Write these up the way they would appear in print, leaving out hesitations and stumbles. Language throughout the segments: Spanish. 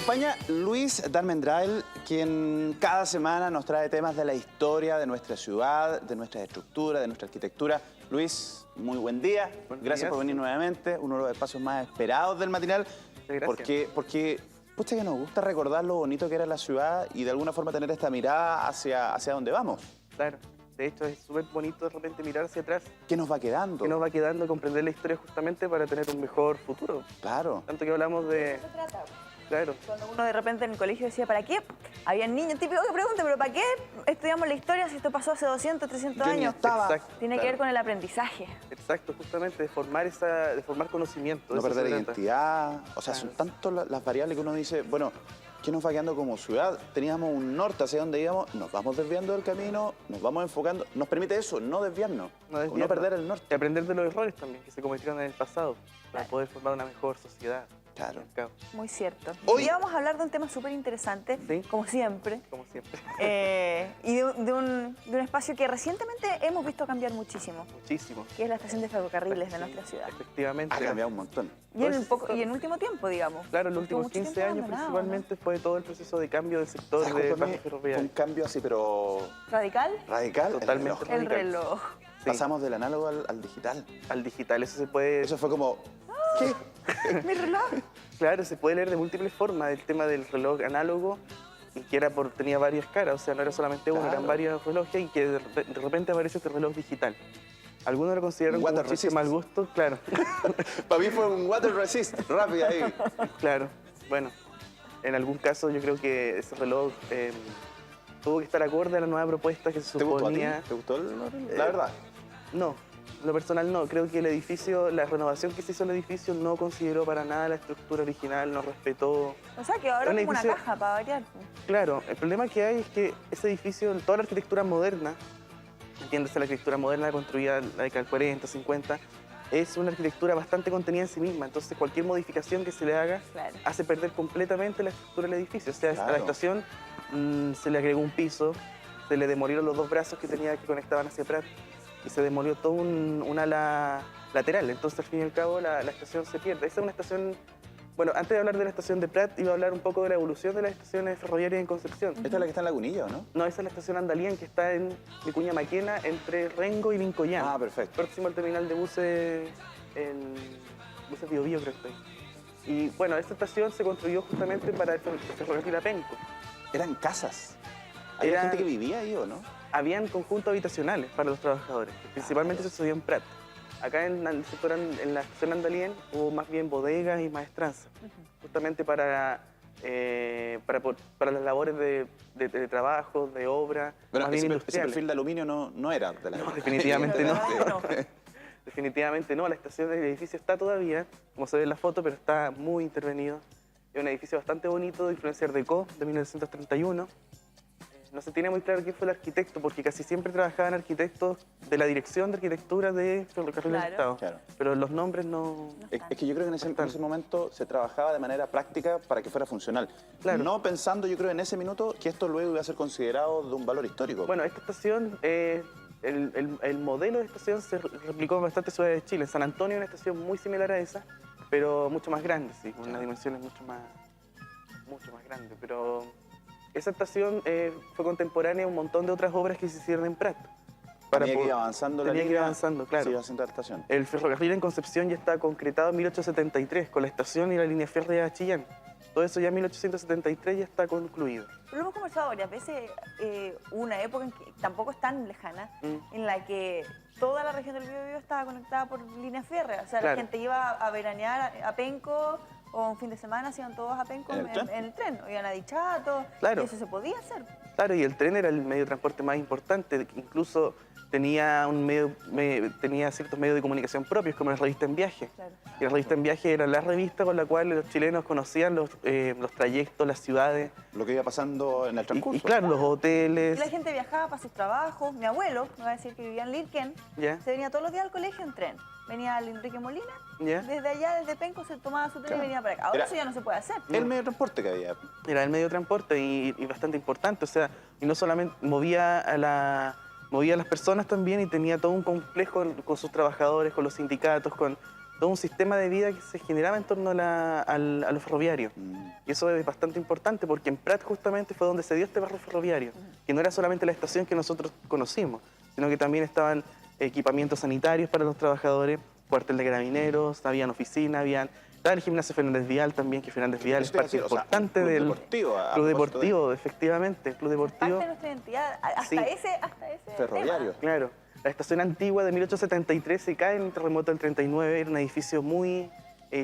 acompaña Luis Darmendrael, quien cada semana nos trae temas de la historia de nuestra ciudad, de nuestra estructura, de nuestra arquitectura. Luis, muy buen día. Gracias por venir nuevamente, uno de los espacios más esperados del matinal. Porque pucha que nos gusta recordar lo bonito que era la ciudad y de alguna forma tener esta mirada hacia dónde vamos. Claro, de hecho es súper bonito de repente mirar hacia atrás. ¿Qué nos va quedando? ¿Qué nos va quedando? Comprender la historia justamente para tener un mejor futuro. Claro. Tanto que hablamos de... ¿De qué se trata? Claro. Cuando uno de repente en el colegio decía, ¿para qué? Había niños típicos que preguntan, ¿pero para qué estudiamos la historia si esto pasó hace 200, 300 Yo ni años? estaba. Exacto, Tiene que ver con el aprendizaje. Exacto, justamente de formar conocimiento. No de eso perder se la trata. identidad. O sea, son tantas las variables que uno dice, bueno, ¿qué nos va quedando como ciudad? Teníamos un norte hacia donde íbamos, nos vamos desviando del camino, nos vamos enfocando. Nos permite eso, no desviarnos, no perder el norte. Y aprender de los errores también que se cometieron en el pasado para poder formar una mejor sociedad. Claro. Muy cierto. Hoy- Hoy vamos a hablar de un tema súper interesante, Sí. como siempre, Como siempre. y de un espacio que recientemente hemos visto cambiar muchísimo, Muchísimo. que es la estación de ferrocarriles de nuestra ciudad. Efectivamente. Ha cambiado un montón. Y en último tiempo, digamos. Claro, en los Estuvo últimos mucho 15 tiempo años abandonado, principalmente fue todo el proceso de cambio del sector ¿Sabes de cuál para mí paso fue un ferroviario. cambio así, pero ¿no? ¿Radical? radical? Totalmente. El reloj. El reloj. Sí, Pasamos del análogo al digital. al digital. Eso se puede... Eso fue como, ¿qué? ¿Mi reloj? Claro, se puede leer de múltiples formas el tema del reloj análogo y que tenía varias caras, o sea, no era solamente uno, Claro. eran varios relojes y que de repente apareció este reloj digital. Algunos lo consideraron con Water muchísimo mal gusto, claro, Para mí fue un water resist, rápido ahí. claro. Bueno, en algún caso yo creo que ese reloj tuvo que estar acorde a la nueva propuesta que se ¿Te gustó a ti? suponía. ¿Te gustó la verdad? No, en lo personal no. Creo que el edificio, la renovación que se hizo el edificio no consideró para nada la estructura original, no respetó. O sea que ahora Un es como una edificio- caja para variar. Claro, el problema que hay es que ese edificio, toda la arquitectura moderna, entiéndase la arquitectura moderna construida en la década del 40, 50, es una arquitectura bastante contenida en sí misma. Entonces cualquier modificación que se le haga Claro. hace perder completamente la estructura del edificio. O sea, a Claro. la estación se le agregó un piso, se le demolieron los dos brazos que tenía que conectaban hacia Prat y se demolió todo un ala lateral. Entonces, al fin y al cabo, la estación se pierde. Esa es una estación... Bueno, antes de hablar de la estación de Prat, iba a hablar un poco de la evolución de las estaciones ferroviarias en Concepción. Esta es la que está en Lagunilla, ¿o no? No, esa es la estación Andalien, que está en Vicuña Maquena, entre Rengo y Lincoyán. Ah, perfecto. Próximo al terminal de buses, buses Biobío, creo que está ahí. Y bueno, esta estación se construyó justamente para el ferrocarril Apenco. Eran casas. ¿Había Eran- gente que vivía ahí o no? Habían conjuntos habitacionales para los trabajadores, que principalmente se sucedió en Prat. Acá en el sector, en la estación Andalien, hubo más bien bodegas y maestranzas, justamente para las labores de trabajo, de obra, Bueno, más bien ese industriales. perfil de aluminio no era de la... No, definitivamente no. No. Definitivamente no, la estación del edificio está todavía, como se ve en la foto, pero está muy intervenido. Es un edificio bastante bonito de influencia Art Deco, de 1931. No se tiene muy claro quién fue el arquitecto, porque casi siempre trabajaban arquitectos de la Dirección de Arquitectura de Ferrocarriles del Claro. Estado. Claro. Pero los nombres no... Es que yo creo que en ese momento se trabajaba de manera práctica para que fuera funcional. Claro. No pensando, yo creo, en ese minuto que esto luego iba a ser considerado de un valor histórico. Bueno, esta estación, el modelo de estación se replicó en bastantes ciudades de Chile. En San Antonio una estación muy similar a esa, pero mucho más grande, sí, con unas dimensiones mucho más grande. Pero esa estación fue contemporánea a un montón de otras obras que se hicieron en Prat. Tenía que ir poder- avanzando la tenía que ir línea, avanzando, claro. se iba haciendo la estación. El ferrocarril en Concepción ya está concretado en 1873, con la estación y la línea férrea a Chillán. Todo eso ya en 1873 ya está concluido. Lo hemos conversado varias veces, hubo una época en que tampoco es tan lejana, en la que toda la región del Biobío estaba conectada por líneas férreas. O sea, Claro. la gente iba a veranear a Penco, o un fin de semana se iban todos a Penco ¿En el tren? en el tren, o iban a Dichato, Claro. y eso se podía hacer. Claro, y el tren era el medio de transporte más importante, que incluso tenía tenía ciertos medios de comunicación propios, como la revista En Viaje. Claro. Y la revista En Viaje era la revista con la cual los chilenos conocían los trayectos, las ciudades, Lo que iba pasando en el y transcurso. claro, los Y hoteles. la gente viajaba para sus trabajos. Mi abuelo, me va a decir que vivía en Lirquén, ¿Ya? se venía todos los días al colegio en tren. Venía al Enrique Molina, ¿Ya? desde allá, desde Penco, se tomaba su tren Claro. y venía para acá. Ahora Era- eso ya no se puede hacer. El medio de transporte que había. Era el medio de transporte y bastante importante, o sea, y no solamente movía a las personas también y tenía todo un complejo con sus trabajadores, con los sindicatos, con todo un sistema de vida que se generaba en torno a lo ferroviario. Y eso es bastante importante porque en Prat justamente fue donde se dio este barrio ferroviario, que no era solamente la estación que nosotros conocimos, sino que también estaban equipamientos sanitarios para los trabajadores, cuartel de carabineros, habían oficinas, estaba el gimnasio Fernández Vial también, que Fernández Vial es parte importante del club deportivo, efectivamente, el club deportivo. Parte de nuestra identidad, hasta Sí. ese Ferroviario. tema. Claro, la estación antigua de 1873 se cae en el terremoto del 39, era un edificio muy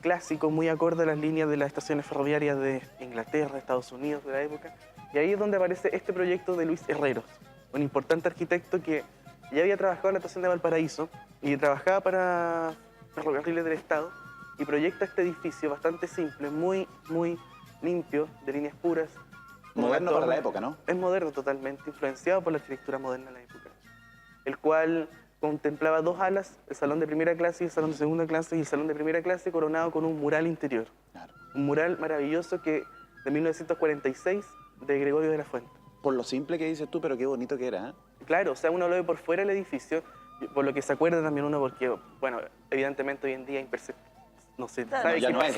clásico, muy acorde a las líneas de las estaciones ferroviarias de Inglaterra, de Estados Unidos de la época. Y ahí es donde aparece este proyecto de Luis Herreros, un importante arquitecto que ya había trabajado en la estación de Valparaíso y trabajaba para Ferrocarriles del Estado y proyecta este edificio bastante simple, muy limpio, de líneas puras. Moderno para la época, ¿no? Es moderno totalmente, influenciado por la arquitectura moderna de la época, el cual contemplaba dos alas, el salón de primera clase y el salón de segunda clase, y el salón de primera clase coronado con un mural interior. Claro. Un mural maravilloso de 1946 de Gregorio de la Fuente. Por lo simple que dices tú, pero qué bonito que era, ¿eh? Claro, o sea, uno lo ve por fuera del edificio, por lo que se acuerda también uno, porque, bueno, evidentemente hoy en día no sé, Claro, sabe ya qué no es, pasa.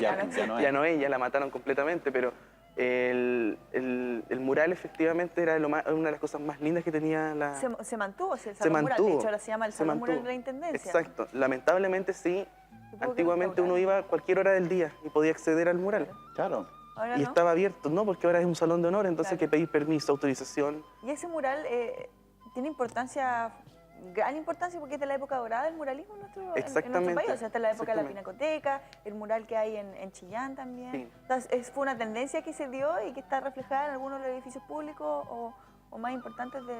ya no es. Ya la mataron completamente, pero el mural efectivamente era una de las cosas más lindas que tenía la... Se mantuvo, el Se salón mural. De mantuvo. hecho, ahora se llama el Se salón mural mantuvo. de la Intendencia. Exacto. Lamentablemente sí, tuvo que antiguamente uno restaurar. iba a cualquier hora del día y podía acceder al mural. Claro. Ahora Y no. estaba abierto, ¿no? Porque ahora es un salón de honor, entonces hay Claro. que pedir permiso, autorización. Y ese mural tiene gran importancia porque es de la época dorada del muralismo en nuestro Exactamente, país. O sea, está en la época de la exactamente. Pinacoteca, el mural que hay en Chillán también. Sí. Entonces, fue una tendencia que se dio y que está reflejada en algunos de los edificios públicos o más importantes de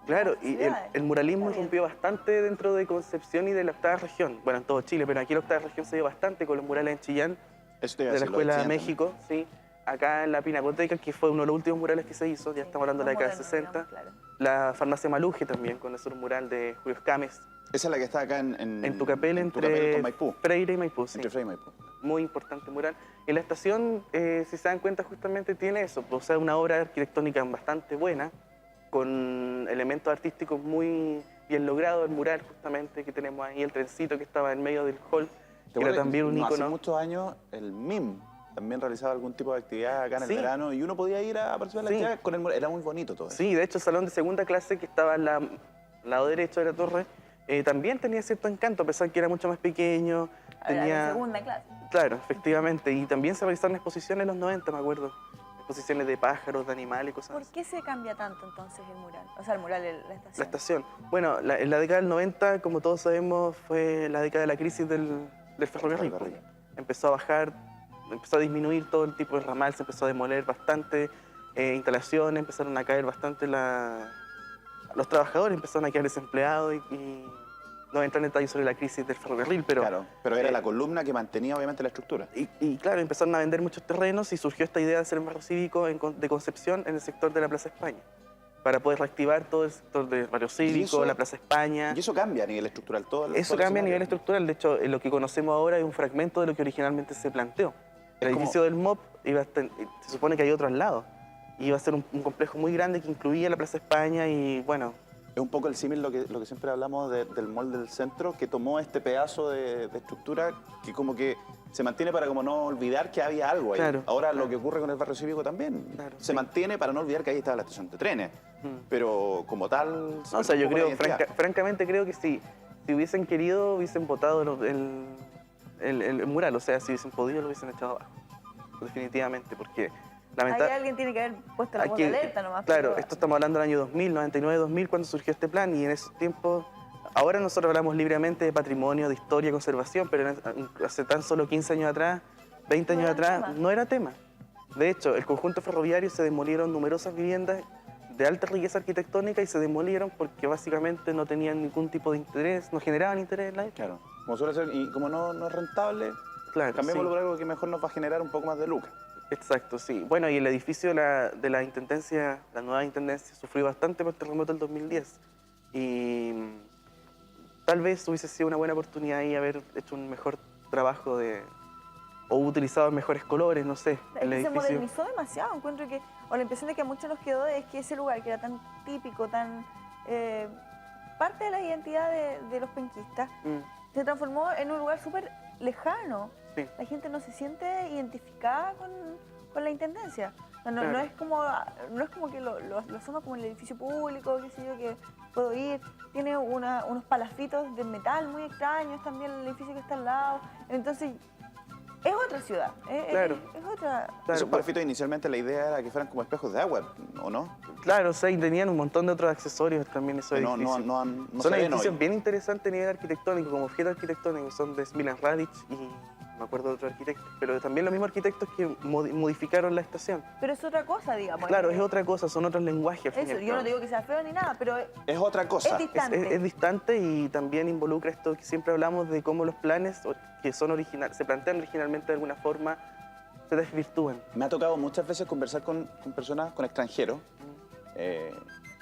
Claro, las y ciudades. el muralismo Está bien. rompió bastante dentro de Concepción y de la octava región. Bueno, en todo Chile, pero aquí en la octava región se dio bastante con los murales en Chillán, Eso te iba a de la decir, lo Escuela de decían México, sí. Acá en la Pinacoteca, que fue uno de los últimos murales que se hizo, ya Sí, estamos hablando de la más década de moderno, 60. digamos, claro. La farmacia Maluje también, con ese mural de Julio Escames. también. Esa es la que está acá en En Tucapel, Tucapel entre con Maipú. Freire y Maipú, sí. Entre Freire y Maipú. Muy importante mural. En la estación, si se dan cuenta, justamente tiene eso, o sea, una obra arquitectónica bastante buena, con elementos artísticos muy bien logrados, el mural justamente que tenemos ahí, el trencito que estaba en medio del hall, que era también un no, hace ícono. muchos años el MIM también realizaba algún tipo de actividad acá en el Sí. verano y uno podía ir a participar en la Sí. actividad con el mural. Era muy bonito todo eso. Sí, de hecho el salón de segunda clase que estaba al lado derecho de la torre, también tenía cierto encanto, a pesar que era mucho más pequeño. Ahora, Tenía... la segunda clase. Claro, efectivamente. Y también se realizaron exposiciones en los 90, me acuerdo. Exposiciones de pájaros, de animales y cosas ¿Por así. qué se cambia tanto entonces el mural? O sea, el mural, la estación. La estación. Bueno, en la década del 90, como todos sabemos, fue la década de la crisis del ferrocarril. Ferrocarril. Empezó a bajar, empezó a disminuir todo el tipo de ramal, se empezó a demoler bastante instalaciones, empezaron a caer bastante los trabajadores, empezaron a quedar desempleados y no voy a entrar en detalles sobre la crisis del ferrocarril, pero... Claro, pero era eh, la columna que mantenía obviamente la estructura. Y claro, empezaron a vender muchos terrenos y surgió esta idea de hacer un barrio cívico de Concepción en el sector de la Plaza España, para poder reactivar todo el sector del barrio cívico, eso- la Plaza España. Y eso cambia a nivel estructural. Todo Eso todo el cambia a nivel escenario. estructural, de hecho, lo que conocemos ahora es un fragmento de lo que originalmente se planteó. El Es como- edificio del MOP se supone que hay otro al lado. Iba a ser un complejo muy grande que incluía la Plaza España y, bueno, Es un poco el símil lo que siempre hablamos del mall del centro, que tomó este pedazo de estructura que como que se mantiene para como no olvidar que había algo ahí. Claro, Ahora claro. lo que ocurre con el barrio cívico también. Claro, se sí. mantiene para no olvidar que ahí estaba la estación de trenes. Mm. Pero como tal... no, o sea, yo un poco la creo, identidad. francamente creo que si hubiesen querido, hubiesen votado el mural, o sea, si hubiesen podido, lo hubiesen echado abajo. Definitivamente, porque Ahí lamentablemente... alguien tiene que haber puesto la voz de alerta nomás. Claro, pero- esto estamos hablando del año 2000, 99-2000, cuando surgió este plan, y en esos tiempos, ahora nosotros hablamos libremente de patrimonio, de historia, conservación, pero hace tan solo 15 años atrás, 20 No años era atrás, tema. no era tema. De hecho, el conjunto ferroviario se demolieron numerosas viviendas de alta riqueza arquitectónica y se demolieron porque básicamente no tenían ningún tipo de interés, no generaban interés en la época. Claro, como suele ser, y como no es rentable, Claro, cambiémoslo sí. por algo que mejor nos va a generar un poco más de lucas. Exacto, sí. Bueno, y el edificio de la Intendencia, la nueva Intendencia, sufrió bastante por el terremoto del 2010. Y tal vez hubiese sido una buena oportunidad ahí haber hecho un mejor trabajo o utilizado mejores colores, no sé, Es el que se edificio. modernizó demasiado, encuentro que, o la impresión de que a muchos nos quedó es que ese lugar que era tan típico, tan parte de la identidad de los penquistas, Mm, se transformó en un lugar súper lejano. Sí. La gente no se siente identificada con la intendencia. No es como que lo asuma como el edificio público, qué sé yo, que puedo ir. Tiene unos palafitos de metal muy extraños también el edificio que está al lado. Entonces, es otra ciudad. Claro. Es otra... Claro, Esos palafitos inicialmente la idea era que fueran como espejos de agua, ¿o no? Claro, o sea, y tenían un montón de otros accesorios también esos Que no edificios. no Son se ven edificios hoy. bien interesantes a nivel arquitectónico, como objeto arquitectónico, son de Smilan Radic y me acuerdo de otro arquitecto, pero también los mismos arquitectos que modificaron la estación. Pero es otra cosa, digamos. Claro, es otra cosa, son otros lenguajes. al fin y Eso, al yo no cabo. digo que sea feo ni nada, pero Es otra cosa. es distante. Es distante y también involucra esto que siempre hablamos de cómo los planes que son se plantean originalmente de alguna forma, se desvirtúan. Me ha tocado muchas veces conversar con personas, con extranjeros.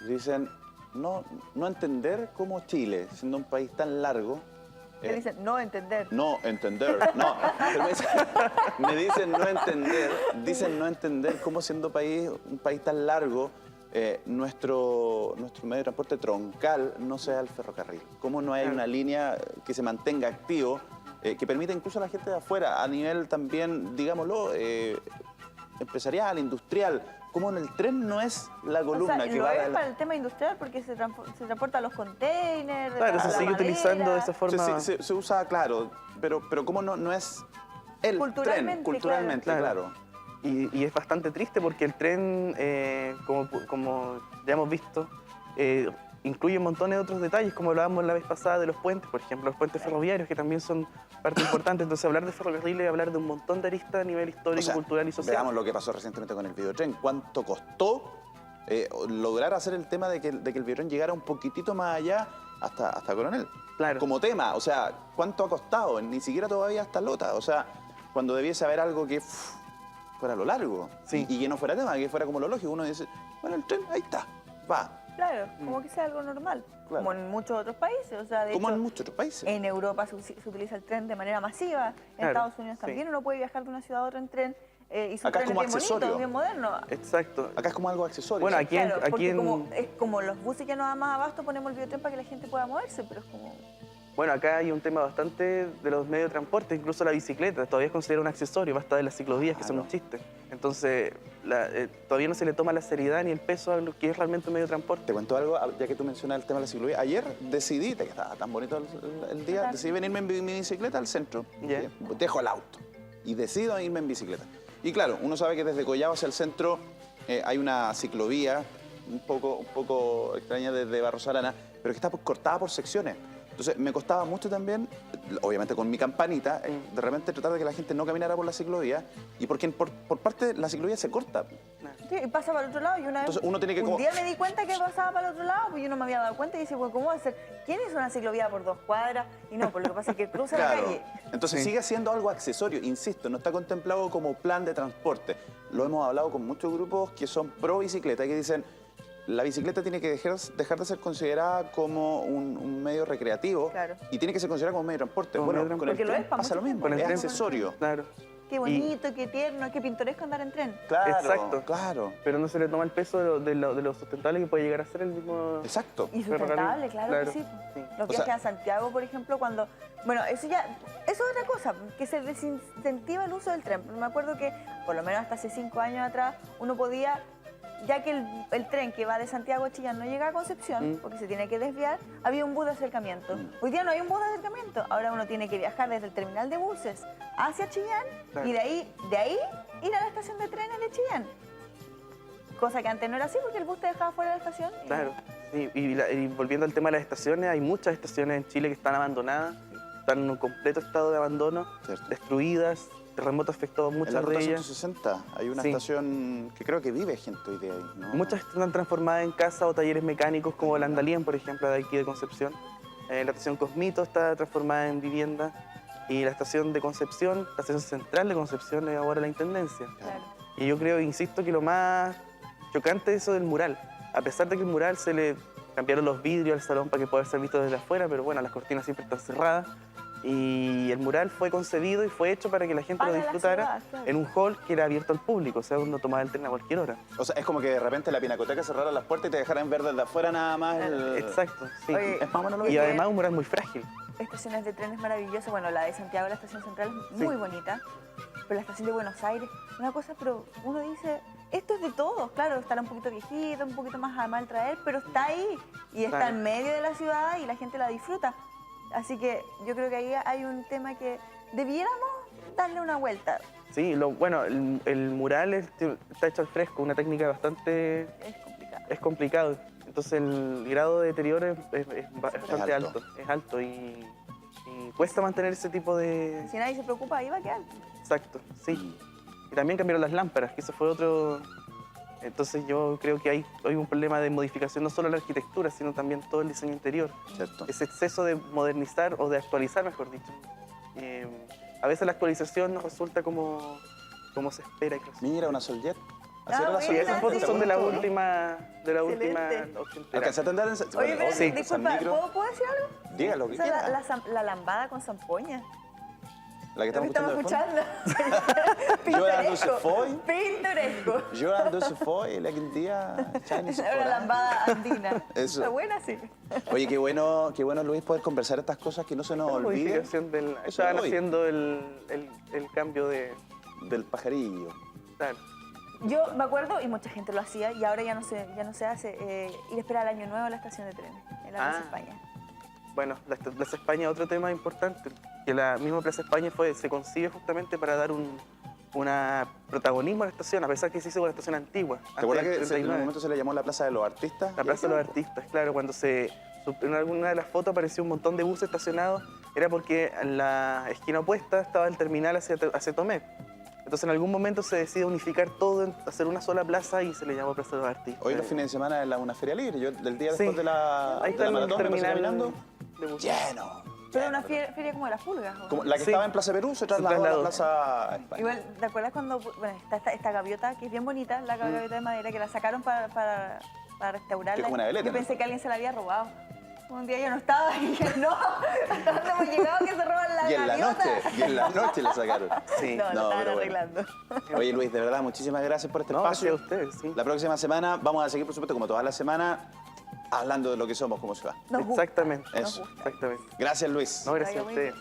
Dicen, no entender cómo Chile, siendo un país tan largo, Te dicen no entender. no entender, no, pero dicen no entender cómo siendo un país tan largo, nuestro medio de transporte troncal no sea el ferrocarril. Cómo no hay una línea que se mantenga activo, que permita incluso a la gente de afuera, a nivel también, digámoslo, empresarial, industrial, cómo en el tren no es la columna O sea, que lo va es para el tema industrial porque se transporta los containers. Claro, la se sigue madera. utilizando de esa forma. se usa, claro, pero cómo no es el Culturalmente, tren, culturalmente, claro. Y es bastante triste porque el tren, como ya hemos visto, incluye un montón de otros detalles, como hablábamos la vez pasada de los puentes, por ejemplo, los puentes ferroviarios, que también son parte importante. Entonces, hablar de ferrocarril es hablar de un montón de aristas a nivel histórico, O sea, cultural y social. Veamos lo que pasó recientemente con el videotren. ¿Cuánto costó lograr hacer el tema de que el videotren llegara un poquitito más allá hasta Coronel? Claro. Como tema, o sea, ¿cuánto ha costado? Ni siquiera todavía hasta Lota. O sea, cuando debiese haber algo que fuera a lo largo Sí. y que no fuera tema, que fuera como lo lógico. Uno dice, bueno, el tren, ahí está, va. Claro, como que sea algo normal. Claro. Como en muchos otros países. O sea, de Como hecho, en muchos otros países. en Europa se utiliza el tren de manera masiva. En Claro, Estados Unidos sí. también uno puede viajar de una ciudad a otra en tren. Y su Acá es tren como bien accesorio. bonito, bien moderno. Exacto. Acá es como algo accesorio. Bueno, ¿sí? aquí Claro, aquí porque en... es como los buses ya no dan más abasto, ponemos el biotren para que la gente pueda moverse, pero es como... Bueno, acá hay un tema bastante de los medios de transporte, incluso la bicicleta, todavía es considerada un accesorio, basta de las ciclovías, que son un chiste. Entonces, todavía no se le toma la seriedad ni el peso a lo que es realmente un medio de transporte. Te cuento algo, ya que tú mencionas el tema de la ciclovía. Ayer decidí, que estaba tan bonito el día, decidí venirme en mi bicicleta al centro. Ya. Dejo el auto y decido irme en bicicleta. Y claro, uno sabe que desde Collao hacia el centro hay una ciclovía un poco extraña desde Barros Arana, pero que está cortada por secciones. Entonces me costaba mucho también, obviamente con mi campanita, de repente tratar de que la gente no caminara por la ciclovía y porque por parte la ciclovía se corta. Sí, y pasa para el otro lado. Y una vez, Entonces uno tiene que un como- día me di cuenta que pasaba para el otro lado, pues yo no me había dado cuenta y dije, bueno, ¿cómo va a ser? ¿Quién hizo una ciclovía por 2 cuadras? Y no, pues lo que pasa es que cruza la Claro. calle. Entonces Sí. sigue siendo algo accesorio, insisto, no está contemplado como plan de transporte. Lo hemos hablado con muchos grupos que son pro bicicleta, que dicen la bicicleta tiene que dejar de ser considerada como un medio recreativo Claro. y tiene que ser considerada como un medio de transporte. Como Bueno, medio de con el transporte. Porque lo tren es para pasa lo mucha mismo, gente. Con el es tren- accesorio. Claro. Qué bonito, qué tierno, qué pintoresco andar en tren. Claro, Exacto. claro, Pero no se le toma el peso de lo sustentable que puede llegar a ser el mismo... exacto. Y sustentable, ferrocarril. claro que sí. Sí. Los O sea- viajes a Santiago, por ejemplo, cuando... Bueno, eso es otra cosa, que se desincentiva el uso del tren. Me acuerdo que, por lo menos hasta hace 5 años atrás, uno podía, ya que el tren que va de Santiago a Chillán no llega a Concepción, porque se tiene que desviar, había un bus de acercamiento. Hoy día no hay un bus de acercamiento, ahora uno tiene que viajar desde el terminal de buses hacia Chillán Claro. y de ahí ir a la estación de trenes de Chillán. Cosa que antes no era así porque el bus te dejaba fuera de la estación. y- Claro, sí, y volviendo al tema de las estaciones, hay muchas estaciones en Chile que están abandonadas, están en un completo estado de abandono, Cierto. destruidas, terremotos afectados En muchas la ruta de ellas. 160 hay una Sí. estación que creo que vive gente hoy día ahí, ¿no? Muchas están transformadas en casas o talleres mecánicos como la Andalien, por ejemplo, de aquí de Concepción. La estación Cosmito está transformada en vivienda y la estación de Concepción, la estación central de Concepción es ahora la Intendencia. Claro. Y yo creo, insisto, que lo más chocante es eso del mural. A pesar de que el mural se le cambiaron los vidrios al salón para que pueda ser visto desde afuera, pero bueno, las cortinas siempre están cerradas. Y el mural fue concebido y fue hecho para que la gente Para lo la disfrutara ciudad, claro. en un hall que era abierto al público, o sea, uno tomaba el tren a cualquier hora. O sea, es como que de repente la pinacoteca cerrara las puertas y te dejaran ver desde afuera nada más el... Exacto, sí. Oye, Es más o menos lo Y mismo. además un mural muy frágil. estaciones de trenes maravillosas. Bueno, la de Santiago, la estación central, es muy bonita. Pero la estación de Buenos Aires, una cosa, pero uno dice, esto es de todos. Claro, estará un poquito viejito, un poquito más a mal traer, pero está ahí. Y está en medio de la ciudad y la gente la disfruta. Así que yo creo que ahí hay un tema que debiéramos darle una vuelta. Sí, bueno, el mural está hecho al fresco, una técnica bastante... Es complicado. Es complicado. Entonces el grado de deterioro es bastante alto. es alto y cuesta mantener ese tipo de... Si nadie se preocupa, ahí va a quedar. Exacto, sí. Y también cambiaron las lámparas, que eso fue otro... Entonces yo creo que hay un problema de modificación no solo de la arquitectura, sino también todo el diseño interior. Cierto. Ese exceso de modernizar o de actualizar, mejor dicho. A veces la actualización no resulta como se espera. Mira, una Soljet. Así Ah, era la mira, Sí, Soljet. esas fotos son de la Sí. última Excelente. ochentera. ¿Alcanzaste a andar en Oye, bueno, pero sí. disculpa, San Micro? ¿puedo decir algo? Diga lo que Esa quiera. la lambada con zampoña. La que Lo que estamos estamos escuchando. escuchando. Yo ando se foi. Pintoresco. Yo ando se foi, aquel día Chani se Una fora. lambada andina. Eso. Está buena, sí. Oye, qué bueno, Luis, poder conversar estas cosas que no se nos La olviden. modificación Eso estaban voy. haciendo el cambio de... Del pajarillo. Claro. Yo me acuerdo, y mucha gente lo hacía, y ahora ya no se hace, ir a esperar al Año Nuevo en la estación de trenes, en la Plaza España. Bueno, la Plaza España, otro tema importante, que la misma Plaza España se concibe justamente para dar un protagonismo a la estación, a pesar que se hizo con la estación antigua. ¿Te acuerdas que antes del en un 39. momento se le llamó la Plaza de los Artistas? La Plaza de los Artistas, claro, cuando en alguna de las fotos apareció un montón de buses estacionados, era porque en la esquina opuesta estaba el terminal hacia Tomé. Entonces en algún momento se decide unificar todo, hacer una sola plaza y se le llamó Plaza de los Artistas. Hoy los fines de semana es una feria libre. Yo el día Sí. después de la, Ahí de la está el maratón me pasé terminal caminando. de buses. Lleno. Pero una feria como de las pulgas. ¿o no? Como la que Sí. estaba en Plaza Perú se trasladó a la trasladó. Plaza España. Igual, ¿te acuerdas cuando bueno, está esta gaviota, que es bien bonita, la gaviota de madera, que la sacaron para restaurarla? Que es como una veleta, Yo ¿no? pensé que alguien se la había robado. Un día yo no estaba y dije, no, ¿hasta dónde hemos llegado que se roban la Y en la gaviota? noche, la sacaron. Sí. No, lo estaban pero bueno. arreglando. Oye, Luis, de verdad, muchísimas gracias por este No, espacio. gracias a ustedes, sí. La próxima semana vamos a seguir, por supuesto, como todas las semanas, hablando de lo que somos como ciudad. Nos gusta. Exactamente. Eso. Exactamente. Gracias, Luis. No, gracias a Vaya muy bien. ustedes.